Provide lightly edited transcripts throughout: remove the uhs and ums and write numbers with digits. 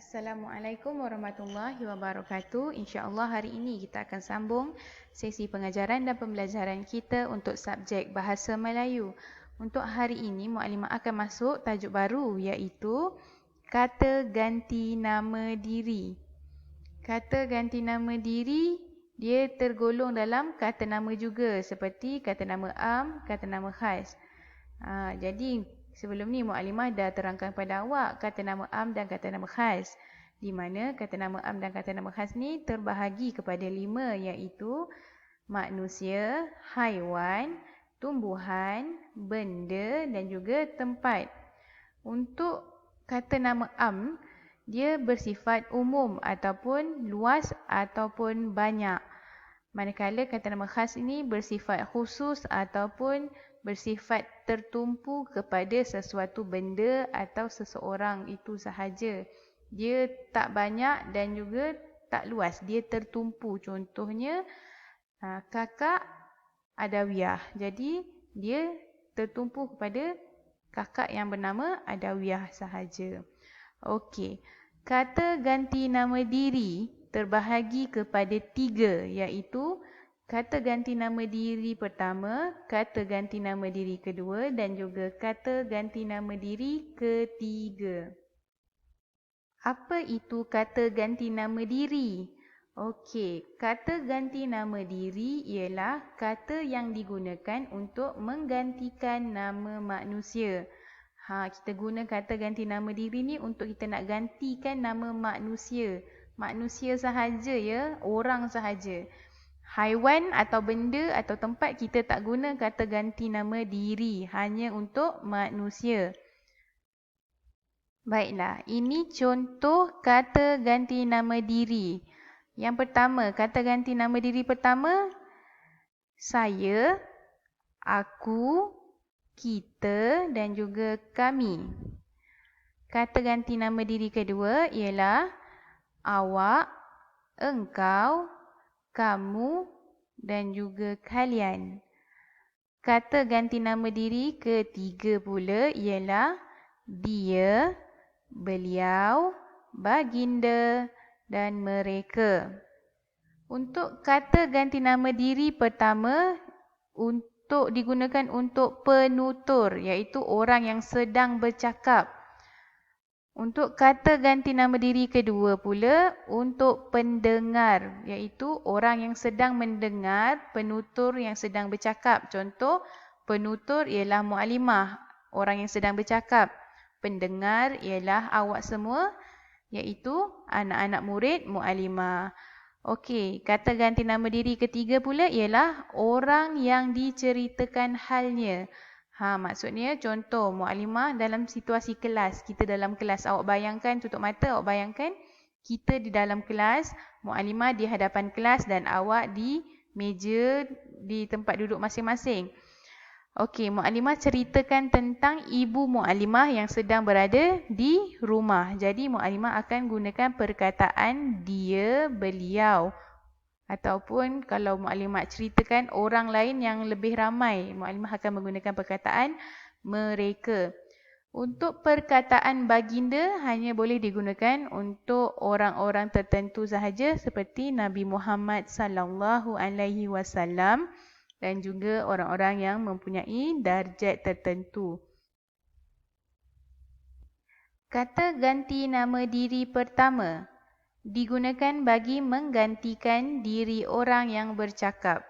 Assalamualaikum warahmatullahi wabarakatuh. InsyaAllah hari ini kita akan sambung sesi pengajaran dan pembelajaran kita untuk subjek Bahasa Melayu. Untuk hari ini, Muallimah akan masuk tajuk baru iaitu kata ganti nama diri. Kata ganti nama diri, dia tergolong dalam kata nama juga seperti kata nama am, kata nama khas. Jadi sebelum ni Muallimah dah terangkan pada awak kata nama am dan kata nama khas. Di mana kata nama am dan kata nama khas ni terbahagi kepada 5 iaitu manusia, haiwan, tumbuhan, benda dan juga tempat. Untuk kata nama am, dia bersifat umum ataupun luas ataupun banyak. Manakala kata nama khas ini bersifat khusus ataupun bersifat tertumpu kepada sesuatu benda atau seseorang itu sahaja. Dia tak banyak dan juga tak luas, dia tertumpu. Contohnya kakak Adawiyah. Jadi dia tertumpu kepada kakak yang bernama Adawiyah sahaja. Okey. Kata ganti nama diri terbahagi kepada 3 iaitu kata ganti nama diri pertama, kata ganti nama diri kedua dan juga kata ganti nama diri ketiga. Apa itu kata ganti nama diri? Okey, kata ganti nama diri ialah kata yang digunakan untuk menggantikan nama manusia. Kita guna kata ganti nama diri ni untuk kita nak gantikan nama manusia. Manusia sahaja ya, orang sahaja. Haiwan atau benda atau tempat kita tak guna kata ganti nama diri, hanya untuk manusia. Baiklah, ini contoh kata ganti nama diri. Yang pertama, kata ganti nama diri pertama, saya, aku, kita dan juga kami. Kata ganti nama diri kedua ialah awak, engkau, kamu dan juga kalian. Kata ganti nama diri ketiga pula ialah dia, beliau, baginda dan mereka. Untuk kata ganti nama diri pertama untuk digunakan untuk penutur iaitu orang yang sedang bercakap. Untuk kata ganti nama diri kedua pula untuk pendengar iaitu orang yang sedang mendengar, penutur yang sedang bercakap. Contoh, penutur ialah Muallimah, orang yang sedang bercakap. Pendengar ialah awak semua iaitu anak-anak murid Muallimah. Okey, kata ganti nama diri ketiga pula ialah orang yang diceritakan halnya. Maksudnya contoh Muallimah dalam situasi kelas. Kita dalam kelas, awak bayangkan, tutup mata, awak bayangkan kita di dalam kelas, Muallimah di hadapan kelas dan awak di meja di tempat duduk masing-masing. Okey, Muallimah ceritakan tentang ibu Muallimah yang sedang berada di rumah. Jadi Muallimah akan gunakan perkataan dia, beliau. Ataupun kalau Muallimah ceritakan orang lain yang lebih ramai, Muallimah akan menggunakan perkataan mereka. Untuk perkataan baginda hanya boleh digunakan untuk orang-orang tertentu sahaja seperti Nabi Muhammad sallallahu alaihi wasallam dan juga orang-orang yang mempunyai darjat tertentu. Kata ganti nama diri pertama digunakan bagi menggantikan diri orang yang bercakap.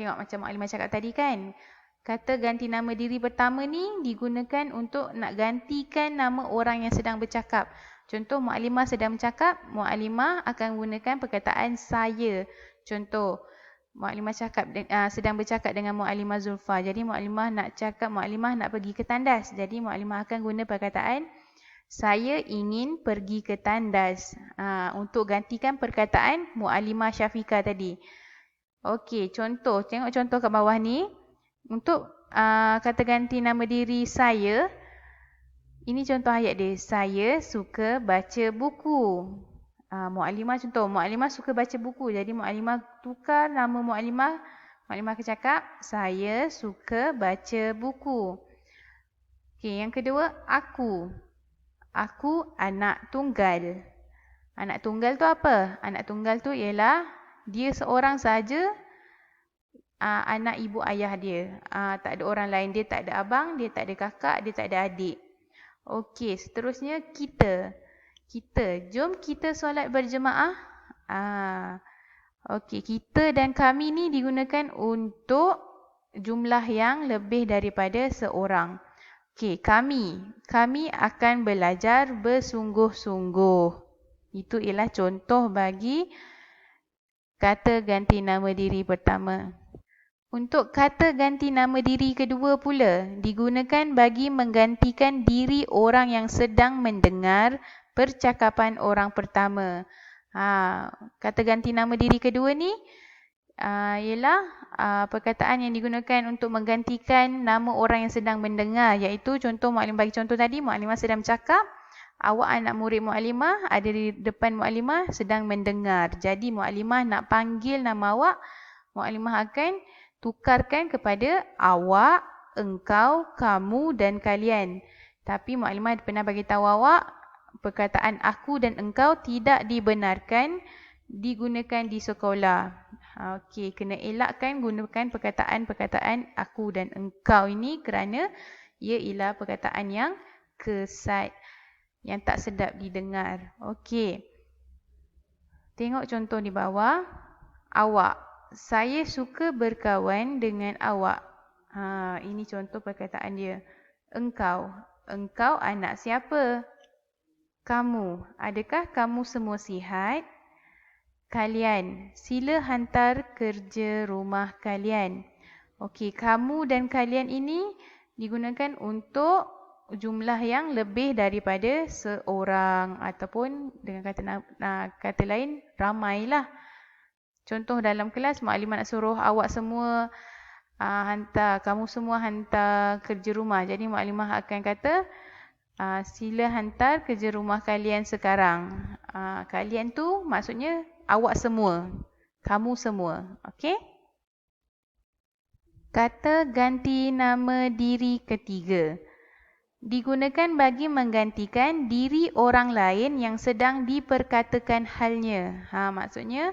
Tengok macam Muallimah cakap tadi kan. Kata ganti nama diri pertama ni digunakan untuk nak gantikan nama orang yang sedang bercakap. Contoh Muallimah sedang bercakap, Muallimah akan gunakan perkataan saya. Contoh, Muallimah sedang bercakap dengan Muallimah Zulfa. Jadi Muallimah nak pergi ke tandas. Jadi Muallimah akan guna perkataan saya ingin pergi ke tandas untuk gantikan perkataan Muallimah Syafiqah tadi. Okey, contoh. Tengok contoh kat bawah ni. Untuk kata ganti nama diri saya, ini contoh ayat dia. Saya suka baca buku. Muallimah contoh. Muallimah suka baca buku. Jadi Muallimah tukar nama Muallimah. Muallimah akan cakap, saya suka baca buku. Okey, yang kedua, aku. Aku anak tunggal. Anak tunggal tu apa? Anak tunggal tu ialah dia seorang saja, anak ibu ayah dia. Tak ada orang lain. Dia tak ada abang, dia tak ada kakak, dia tak ada adik. Okey, seterusnya kita. Jom kita solat berjemaah. Okey, kita dan kami ni digunakan untuk jumlah yang lebih daripada seorang. Okey, kami. Kami akan belajar bersungguh-sungguh. Itu ialah contoh bagi kata ganti nama diri pertama. Untuk kata ganti nama diri kedua pula, digunakan bagi menggantikan diri orang yang sedang mendengar percakapan orang pertama. Kata ganti nama diri kedua ni ialah perkataan yang digunakan untuk menggantikan nama orang yang sedang mendengar, iaitu contoh Mukaddim bagi contoh tadi, Mukadimah sedang bercakap, awak anak murid Mukadimah ada di depan Mukadimah sedang mendengar. Jadi Mukadimah nak panggil nama awak, Mukadimah akan tukarkan kepada awak, engkau, kamu dan kalian. Tapi Mukadimah pernah bagi tahu awak, perkataan aku dan engkau tidak dibenarkan digunakan di sekolah. Okey, kena elakkan gunakan perkataan-perkataan aku dan engkau ini kerana ia ialah perkataan yang kesat, yang tak sedap didengar. Okey. Tengok contoh di bawah. Awak. Saya suka berkawan dengan awak. Ini contoh perkataan dia. Engkau. Engkau anak siapa? Kamu. Adakah kamu semua sihat? Kalian. Sila hantar kerja rumah kalian. Okey, kamu dan kalian ini digunakan untuk jumlah yang lebih daripada seorang, ataupun dengan kata lain, ramailah. Contoh dalam kelas, Mukadimah nak suruh awak semua kamu semua hantar kerja rumah. Jadi Mukadimah akan kata, sila hantar kerja rumah kalian sekarang. Kalian tu maksudnya awak semua, kamu semua. Okey? Kata ganti nama diri ketiga digunakan bagi menggantikan diri orang lain yang sedang diperkatakan halnya. Maksudnya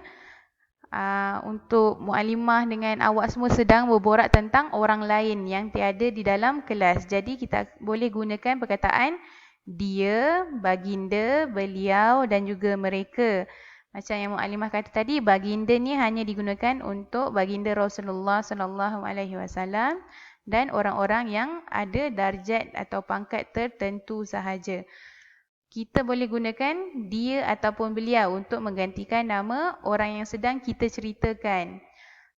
untuk Mukadimah dengan awak semua sedang berborak tentang orang lain yang tiada di dalam kelas. Jadi kita boleh gunakan perkataan dia, baginda, beliau dan juga mereka. Macam yang Mukadimah kata tadi, baginda ni hanya digunakan untuk baginda Rasulullah sallallahu alaihi wasallam dan orang-orang yang ada darjat atau pangkat tertentu sahaja. Kita boleh gunakan dia ataupun beliau untuk menggantikan nama orang yang sedang kita ceritakan.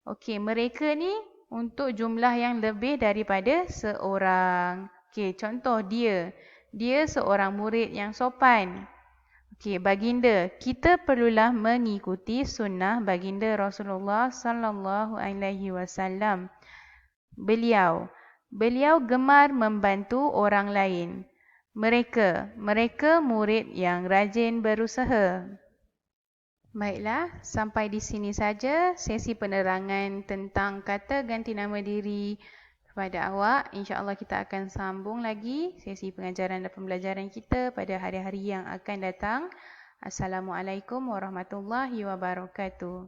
Okey, mereka ni untuk jumlah yang lebih daripada seorang. Okey, contoh dia. Dia seorang murid yang sopan. Okey, baginda. Kita perlulah mengikuti sunnah baginda Rasulullah sallallahu alaihi wasallam. Beliau. Beliau gemar membantu orang lain. Mereka murid yang rajin berusaha. Baiklah, sampai di sini saja sesi penerangan tentang kata ganti nama diri kepada awak. InsyaAllah kita akan sambung lagi sesi pengajaran dan pembelajaran kita pada hari-hari yang akan datang. Assalamualaikum warahmatullahi wabarakatuh.